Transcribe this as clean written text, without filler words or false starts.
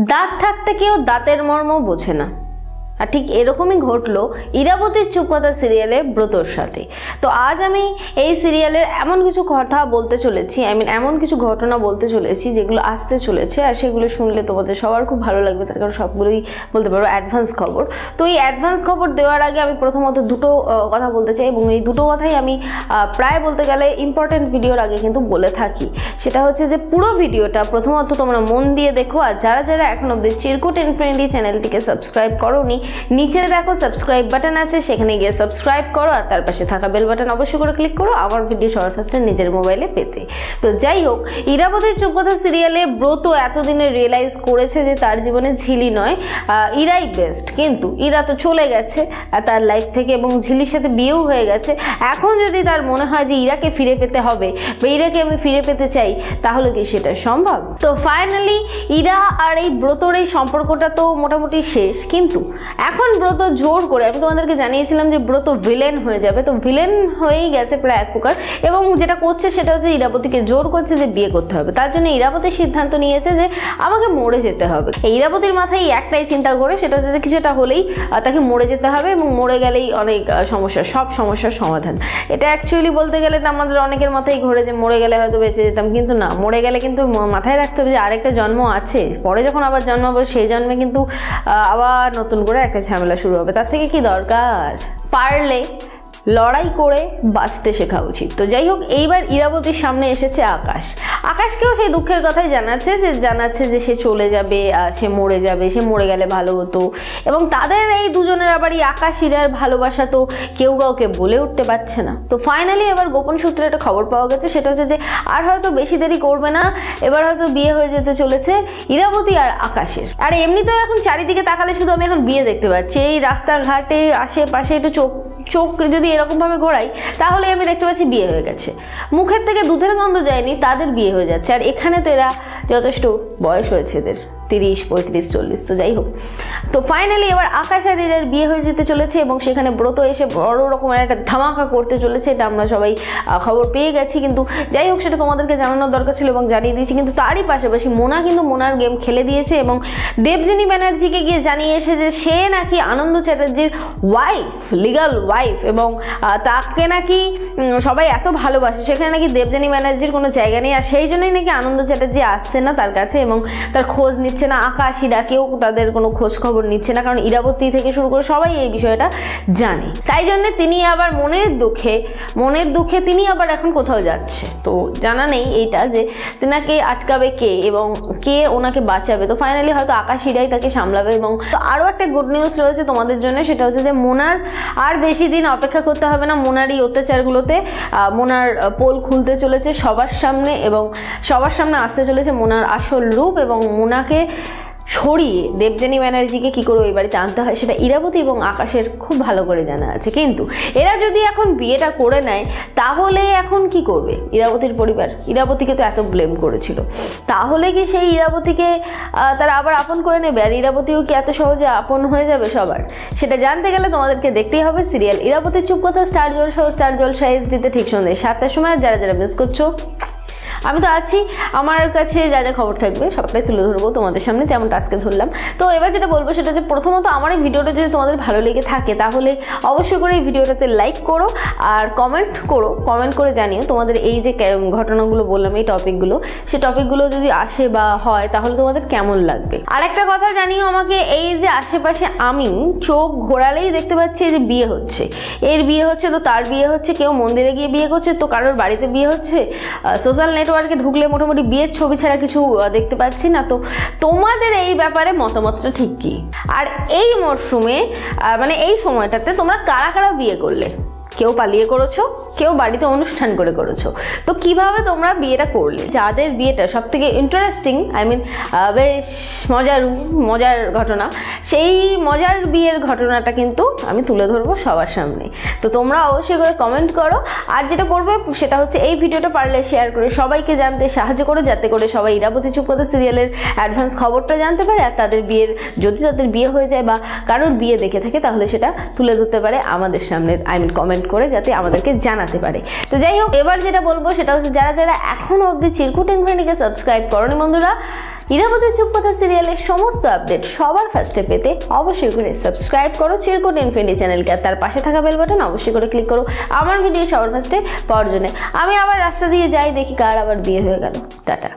দাঁত থাকতে কেউ দাঁতের মর্ম বোঝে না, আর ঠিক এরকমই ঘটলো ইরাবতীর চুপ কথা সিরিয়ালে ব্রতর সাথে। তো আজ আমি এই সিরিয়ালের এমন কিছু কথা বলতে চলেছি, এমন কিছু ঘটনা বলতে চলেছি যেগুলো আসতে চলেছে, আর সেগুলো শুনলে তোমাদের সবার খুব ভালো লাগবে, তার কারণ সবগুলোই বলতে পারবো অ্যাডভান্স খবর। তো এই অ্যাডভান্স খবর দেওয়ার আগে আমি প্রথমত দুটো কথা বলতে চাই, এবং এই দুটো কথাই আমি প্রায় বলতে গেলে ইম্পর্টেন্ট ভিডিওর আগে কিন্তু বলে থাকি। সেটা হচ্ছে যে পুরো ভিডিওটা প্রথমত তোমরা মন দিয়ে দেখো, আর যারা যারা এখন অব্দি চিরকুট ইনফিনিটি চ্যানেলটিকে সাবস্ক্রাইব করোনি, নিচে দেখো সাবস্ক্রাইব বাটন আছে, সেখানে গিয়ে সাবস্ক্রাইব করো, আর তার পাশে থাকা বেল বাটন অবশ্যই করে ক্লিক করো আমার ভিডিও সবার ফার্স্টে নিজের মোবাইলে পেতে। তো যাই হোক, ইরাবতীর চুপ কথা সিরিয়ালে ব্রত এতদিনে রিয়েলাইজ করেছে যে তার জীবনে ঝিলি নয়, ইরাই বেস্ট। কিন্তু ইরা তো চলে গেছে তার লাইফ থেকে, এবং ঝিলির সাথে বিয়েও হয়ে গেছে। এখন যদি তার মনে হয় যে ইরাকে ফিরে পেতে হবে বা ইরাকে আমি ফিরে পেতে চাই, তাহলে কি সেটা সম্ভব? তো ফাইনালি ইরা আর এই ব্রতর এই সম্পর্কটা তো মোটামুটি শেষ, কিন্তু এখন ব্রত জোর করে, আমি তোমাদেরকে জানিয়েছিলাম যে ব্রত ভিলেন হয়ে যাবে, তো ভিলেন হয়েই গেছে প্রায় এক প্রকার, এবং যেটা করছে সেটা হচ্ছে ইরাবতীকে জোর করছে যে বিয়ে করতে হবে। তার জন্য ইরাবতীর সিদ্ধান্ত নিয়েছে যে আমাকে মরে যেতে হবে। এই ইরাবতীর মাথায় একটাই চিন্তা করে, সেটা হচ্ছে যে কিছুটা হলেই তাকে মরে যেতে হবে, এবং মরে গেলেই অনেক সমস্যা, সব সমস্যার সমাধান। এটা অ্যাকচুয়ালি বলতে গেলে আমাদের অনেকের মাথায় ঘোরে যে মরে গেলে হয়তো বেঁচে যেতাম, কিন্তু না, মরে গেলে কিন্তু মাথায় রাখতে হবে যে আরেকটা জন্ম আছে, পরে যখন আবার জন্মাবো সেই জন্মে কিন্তু আবার নতুন করে একটা ঝামেলা শুরু হবে। তার থেকে কি দরকার, পারলে লড়াই করে বাঁচতে শেখা উচিত। তো যাই হোক, এইবার ইরাবতীর সামনে এসেছে আকাশ। আকাশকেও সেই দুঃখের কথাই জানাচ্ছে যে সে চলে যাবে, সে মরে যাবে, সে মরে গেলে ভালো হতো। এবং তাদের এই দুজনের আবার এই আকাশ ইরার ভালোবাসা তো কেউ কাউকে বলে উঠতে পারছে না। তো ফাইনালি এবার গোপন সূত্রে একটা খবর পাওয়া গেছে, সেটা হচ্ছে যে আর হয়তো বেশি দেরি করবে না, এবার হয়তো বিয়ে হয়ে যেতে চলেছে ইরাবতী আর আকাশের। আর এমনিতেও এখন চারিদিকে তাকালে শুধু আমি এখন বিয়ে দেখতে পাচ্ছি, এই রাস্তাঘাটে আশেপাশে একটু চোখ যদি এরকমভাবে ঘোরাই, তাহলে আমি দেখতে পাচ্ছি বিয়ে হয়ে গেছে। মুখের থেকে দুধের গন্ধ যায়নি, তাদের বিয়ে হয়ে যাচ্ছে। আর এখানে তো এরা যথেষ্ট বয়স হয়েছে এদের, 30, 35, 40। তো যাই হোক, তো ফাইনালি এবার আকাশ আর ইরার বিয়ে হয়ে যেতে চলেছে, এবং সেখানে ব্রত এসে বড় রকমের একটা ধামাকা করতে চলেছে, এটা আমরা সবাই খবর পেয়ে গেছি। কিন্তু যাই হোক, সেটা তোমাদেরকে জানানোর দরকার ছিল এবং জানিয়ে দিয়েছি। কিন্তু তারই পাশাপাশি মোনা কিন্তু মোনার গেম খেলে দিয়েছে, এবং দেবযানী ব্যানার্জিকে গিয়ে জানিয়ে এসে যে সে নাকি আনন্দ চ্যাটার্জির ওয়াইফ, লিগাল ওয়াইফ, এবং তাকে নাকি সবাই এত ভালোবাসে, সেখানে নাকি দেবযানী ব্যানার্জির কোনো জায়গা নেই। আর সেই জন্যই নাকি আনন্দ চ্যাটার্জি আসছে না তার কাছে, এবং তার খোঁজ নিচ্ছে না। আকাশ ইরা কেউ তাদের কোনো খোঁজ খবর নিচ্ছে না, কারণ ইরাবতী থেকে শুরু করে সবাই এই বিষয়টা জানে। তাই জন্য তিনি আবার মনের দুঃখে তিনি আবার এখন কোথাও যাচ্ছে। তো জানা নেই এইটা যে তেনাকে আটকাবে কে এবং কে ওনাকে বাঁচাবে। তো ফাইনালি হয়তো আকাশ ইরাই তাকে সামলাবে। এবং আরও একটা গুড নিউজ রয়েছে তোমাদের জন্য, সেটা হচ্ছে যে মোনার আর বেশি দিন অপেক্ষা করতে হবে না। মোনার এই অত্যাচারগুলোতে মোনার পোল খুলতে চলেছে সবার সামনে, এবং সবার সামনে আসতে চলেছে মোনার আসল রূপ। এবং মোনাকে সরিয়ে দেবযানী ব্যানার্জিকে কী করে ওই বাড়িতে আনতে হয় সেটা ইরাবতী এবং আকাশের খুব ভালো করে জানা আছে। কিন্তু এরা যদি এখন বিয়েটা করে নেয়, তাহলে এখন কি করবে ইরাবতীর পরিবার? ইরাবতীকে তো এত ব্লেম করেছিল, তাহলে কি সেই ইরাবতীকে তারা আবার আপন করে নেবে? আর ইরাবতীও কি এত সহজে আপন হয়ে যাবে সবার? সেটা জানতে গেলে তোমাদেরকে দেখতেই হবে সিরিয়াল ইরাবতীর চুপ কথা স্টার জলসা HD-তে ঠিক সন্ধ্যে 7টার সময়। যারা যারা মিস করছো, আমি তো আছি, আমার কাছে যা যা খবর থাকবে সবটাই তুলে ধরবো তোমাদের সামনে, যেমনটা আজকে ধরলাম। তো এবার যেটা বলবো সেটা হচ্ছে, প্রথমত আমার এই ভিডিওটা যদি তোমাদের ভালো লেগে থাকে, তাহলে অবশ্যই করে এই ভিডিওটাতে লাইক করো আর কমেন্ট করে জানিও তোমাদের এই যে ঘটনাগুলো বললাম, এই টপিকগুলো, সেই টপিকগুলো যদি আসে বা হয়, তাহলে তোমাদের কেমন লাগবে। আর একটা কথা জানিও আমাকে, এই যে আশেপাশে আমি চোখ ঘোরালেই দেখতে পাচ্ছি যে বিয়ে হচ্ছে, এর বিয়ে হচ্ছে, তো তার বিয়ে হচ্ছে, কেউ মন্দিরে গিয়ে বিয়ে করছে, তো কারোর বাড়িতে বিয়ে হচ্ছে, সোশ্যাল নেটওয়ার্কে ঢুকলে মোটামুটি বিয়ের ছবি ছাড়া কিছু দেখতে পাচ্ছি না। তো তোমাদের এই ব্যাপারে মতামতটা ঠিক কি? আর এই মরশুমে মানে এই সময়টাতে তোমরা কারা কারা বিয়ে করলে? কেউ পালিয়ে করেছো, কেউ বাড়িতে অনুষ্ঠান করে করেছো। তো কিভাবে তোমরা বিয়েটা করলে? যাদের বিয়েটা সব থেকে ইন্টারেস্টিং, বেশ মজার ঘটনা, সেই মজার বিয়ের ঘটনাটা কিন্তু আমি তুলে ধরবো সবার সামনে। তো তোমরা অবশ্যই করে কমেন্ট করো। আর যেটা করবে সেটা হচ্ছে এই ভিডিওটা পারলে শেয়ার করে সবাইকে জানতে সাহায্য করো, যাতে করে সবাই ইরাবতী চুপ কথা সিরিয়ালের অ্যাডভান্স খবরটা জানতে পারে। আর তাদের যদি তাদের বিয়ে হয়ে যায় বা কারোর বিয়ে দেখে থাকে, তাহলে সেটা তুলে ধরতে পারে আমাদের সামনে, কমেন্ট করে, যাতে আমাদেরকে জানাতে পারে। তো যাই হোক, এবার যেটা বলবো সেটা হচ্ছে, যারা যারা এখনো অবধি চিরকুট ইনফিনিটিকে সাবস্ক্রাইব করোনি বন্ধুরা, ইরাবতীর চুপকথা সিরিয়ালের সমস্ত আপডেট সবার ফার্স্টে পেতে অবশ্যই করে সাবস্ক্রাইব করো চিরকুট ইনফিনিটি চ্যানেলকে, আর তার পাশে থাকা বেল বাটন অবশ্যই করে ক্লিক করো আমার ভিডিও সবার ফার্স্টে পাওয়ার জন্য। আমি আবার রাস্তা দিয়ে যাই, দেখি কার আবার বিয়ে হয়ে গেল। টাটা।